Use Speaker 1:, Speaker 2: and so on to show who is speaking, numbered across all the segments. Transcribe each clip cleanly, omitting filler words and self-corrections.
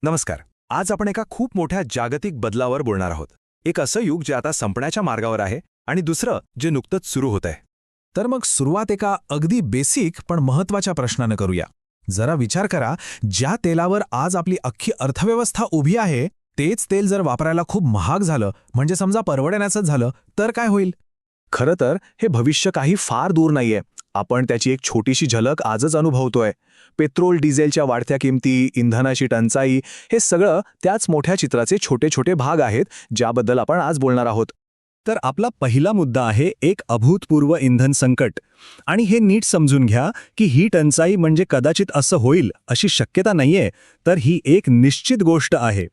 Speaker 1: नमस्कार. आज आपण एका खूप मोठ्या जागतिक बदलावर बोलणार आहोत. एक असं युग जे आता संपण्याच्या मार्गावर आहे आणि दुसरं जे नुकतंच सुरू होत आहे.
Speaker 2: तर मग सुरुवात एका अगदी बेसिक पण महत्त्वाच्या प्रश्नानं करूया. जरा विचार करा, ज्या तेलावर आज आपली अख्खी अर्थव्यवस्था उभी आहे, तेच तेल जर वापरायला खूप महाग झालं, म्हणजे समजा परवडण्याचंच झालं, तर काय होईल?
Speaker 1: खरं तर हे भविष्य काही फार दूर नाहीये. आपण त्याची एक छोटीशी झलक आजच अनुभवतोय. पेट्रोल डिझेलच्या वाढत्या किमती, इंधनाची टंचाई, हे सगळं त्याच मोठ्या चित्राचे छोटे छोटे भाग आहेत, ज्याबद्दल आपण आज बोलणार आहोत. तर आपला पहिला मुद्दा आहे एक अभूतपूर्व इंधन संकट. आणि हे नीट समजून घ्या की ही टंचाई म्हणजे कदाचित असं होईल अशी शक्यता नाहीये, तर ही एक निश्चित गोष्ट आहे.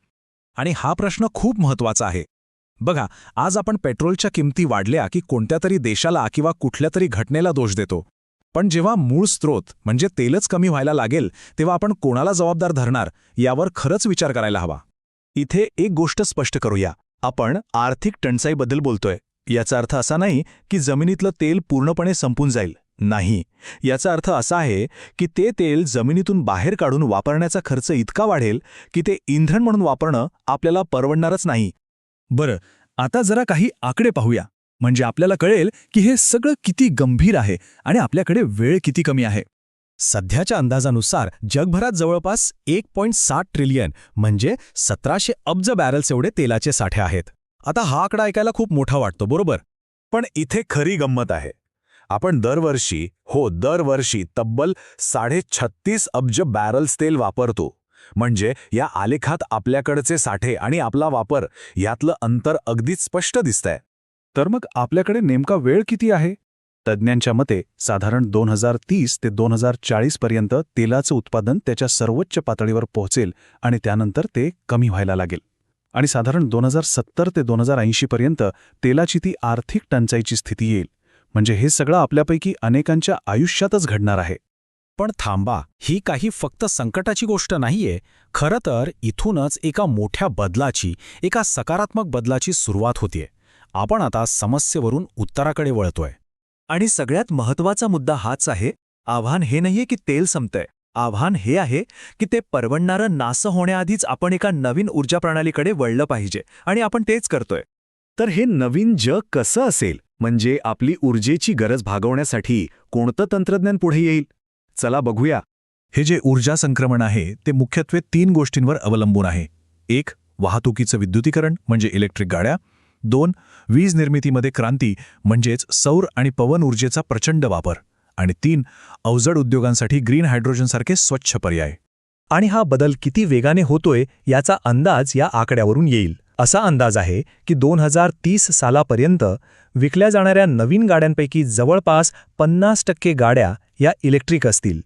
Speaker 2: आणि हा प्रश्न खूप महत्त्वाचा आहे. बघा, आज आपण पेट्रोलच्या किमती वाढल्या की कोणत्या तरी देशाला किंवा कुठल्या तरी घटनेला दोष देतो. पण जेव्हा मूळ स्रोत म्हणजे तेलच कमी व्हायला लागेल, तेव्हा आपण कोणाला जबाबदार धरणार यावर खरंच विचार करायला हवा.
Speaker 1: इथे एक गोष्ट स्पष्ट करूया. आपण आर्थिक टंचाईबद्दल बोलतोय. याचा अर्थ असा नाही की जमिनीतलं तेल पूर्णपणे संपून जाईल. नाही, याचा अर्थ असा आहे की ते तेल जमिनीतून बाहेर काढून वापरण्याचा खर्च इतका वाढेल की ते इंधन म्हणून वापरणं आपल्याला परवडणारच नाही.
Speaker 2: बरं, आता जरा काही आकडे पाहूया, म्हणजे आपल्याला कळेल की हे सगळं किती गंभीर आहे आणि आपल्याकडे वेळ किती कमी आहे. सध्याच्या अंदाजानुसार जगभरात जवळपास 1.7 ट्रिलियन म्हणजे 1700 अब्ज बॅरल्स एवढे तेलाचे साठे आहेत. आता हा आकडा ऐकायला खूप मोठा वाटतो, बरोबर?
Speaker 1: पण इथे खरी गंमत आहे. आपण दरवर्षी तब्बल 36.5 अब्ज बॅरल्स तेल वापरतो. म्हणजे या आलेखात आपल्याकडचे साठे आणि आपला वापर यातलं अंतर अगदीच स्पष्ट दिसतंय. तर मग आपल्याकडे नेमका वेळ किती आहे? तज्ज्ञांच्या मते साधारण 2030 ते 2040 पर्यंत तेलाचं उत्पादन त्याच्या सर्वोच्च पातळीवर पोहोचेल आणि त्यानंतर ते कमी व्हायला लागेल. आणि साधारण 2070 ते 2080 पर्यंत तेलाची ती आर्थिक टंचाईची स्थिती येईल. म्हणजे हे सगळं आपल्यापैकी अनेकांच्या आयुष्यातच घडणार आहे.
Speaker 2: पण थांबा, ही काही फक्त संकटाची गोष्ट नाहीये. खरं तर इथूनच एका मोठ्या बदलाची, एका सकारात्मक बदलाची सुरुवात होतीये. आपण आता समस्येवरून उत्तराकडे वळतोय.
Speaker 1: आणि सगळ्यात महत्त्वाचा मुद्दा हाच आहे. आव्हान हे नाहीये की तेल संपतंय. आव्हान हे आहे की ते परवडणारं नासं होण्याआधीच आपण एका नवीन ऊर्जा प्रणालीकडे वळलं पाहिजे, आणि आपण तेच करतोय. तर हे नवीन जग कसं असेल, म्हणजे आपली ऊर्जेची गरज भागवण्यासाठी कोणतं तंत्रज्ञान पुढे येईल? चला बघूया.
Speaker 2: हे जे ऊर्जा संक्रमण आहे ते मुख्यत्वे 3 गोष्टींवर अवलंबून आहे. 1. वाहतुकीचं विद्युतीकरण म्हणजे इलेक्ट्रिक गाड्या. 2. वीज निर्मितीमध्ये क्रांती म्हणजेच सौर आणि पवन ऊर्जेचा प्रचंड वापर. आणि 3. अवजड उद्योगांसाठी ग्रीन हायड्रोजनसारखे स्वच्छ पर्याय.
Speaker 3: आणि हा बदल किती वेगाने होतोय याचा अंदाज या आकड्यावरून येईल. असा अंदाज आहे की 2030 सालापर्यंत विकल्या जाणाऱ्या नवीन गाड्यांपैकी जवळपास 50% गाड्या या इलेक्ट्रिक असतील.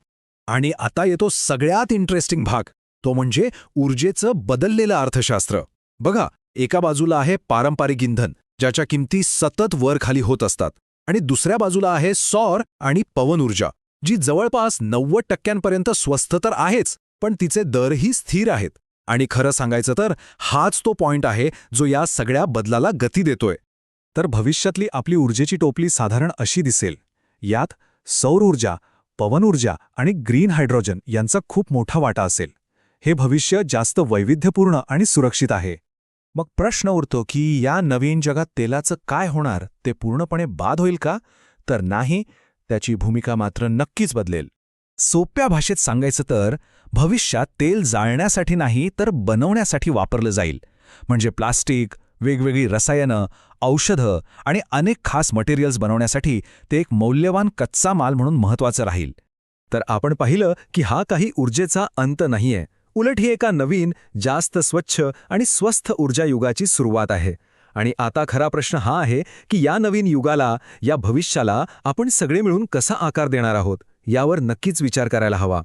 Speaker 1: आणि आता येतो सगळ्यात इंटरेस्टिंग भाग, तो म्हणजे ऊर्जेचं बदललेलं अर्थशास्त्र. बघा, एका बाजूला आहे पारंपरिक इंधन, ज्याच्या किमती सतत वर खाली होत असतात. आणि दुसऱ्या बाजूला आहे सौर आणि पवन ऊर्जा, जी जवळपास 90% स्वस्त तर आहेच, पण तिचे दरही स्थिर आहेत. आणि खरं सांगायचं तर हाच तो पॉइंट आहे जो या सगळ्या बदलाला गती देतोय. तर भविष्यातली आपली ऊर्जेची टोपली साधारण अशी दिसेल. यात सौर ऊर्जा, पवन ऊर्जा आणि ग्रीन हायड्रोजन यांचा खूप मोठा वाटा असेल. हे भविष्य जास्त वैविध्यपूर्ण आणि सुरक्षित आहे. मग प्रश्न उरतो की या नवीन जगात तेलाचं काय होणार? ते पूर्णपणे बाद होईल का? तर नाही, त्याची भूमिका मात्र नक्कीच बदलेल. सोप्या भाषेत सांगायचं तर भविष्यात तेल जाळण्यासाठी नाही तर बनवण्यासाठी वापरलं जाईल. म्हणजे प्लास्टिक, वेगवेगळी रसायनं, औषधं आणि अनेक खास मटेरियल्स बनवण्यासाठी ते एक मौल्यवान कच्चा माल म्हणून महत्त्वाचं राहील. तर आपण पाहिलं की हा काही ऊर्जेचा अंत नाहीये. उलट ही एका नवीन, जास्त स्वच्छ आणि स्वस्थ ऊर्जा युगाची सुरुवात आहे. आणि आता खरा प्रश्न हा आहे की या नवीन युगाला, या भविष्याला आपण सगळे मिळून कसा आकार देणार आहोत, यावर नक्कीच विचार करायला हवा.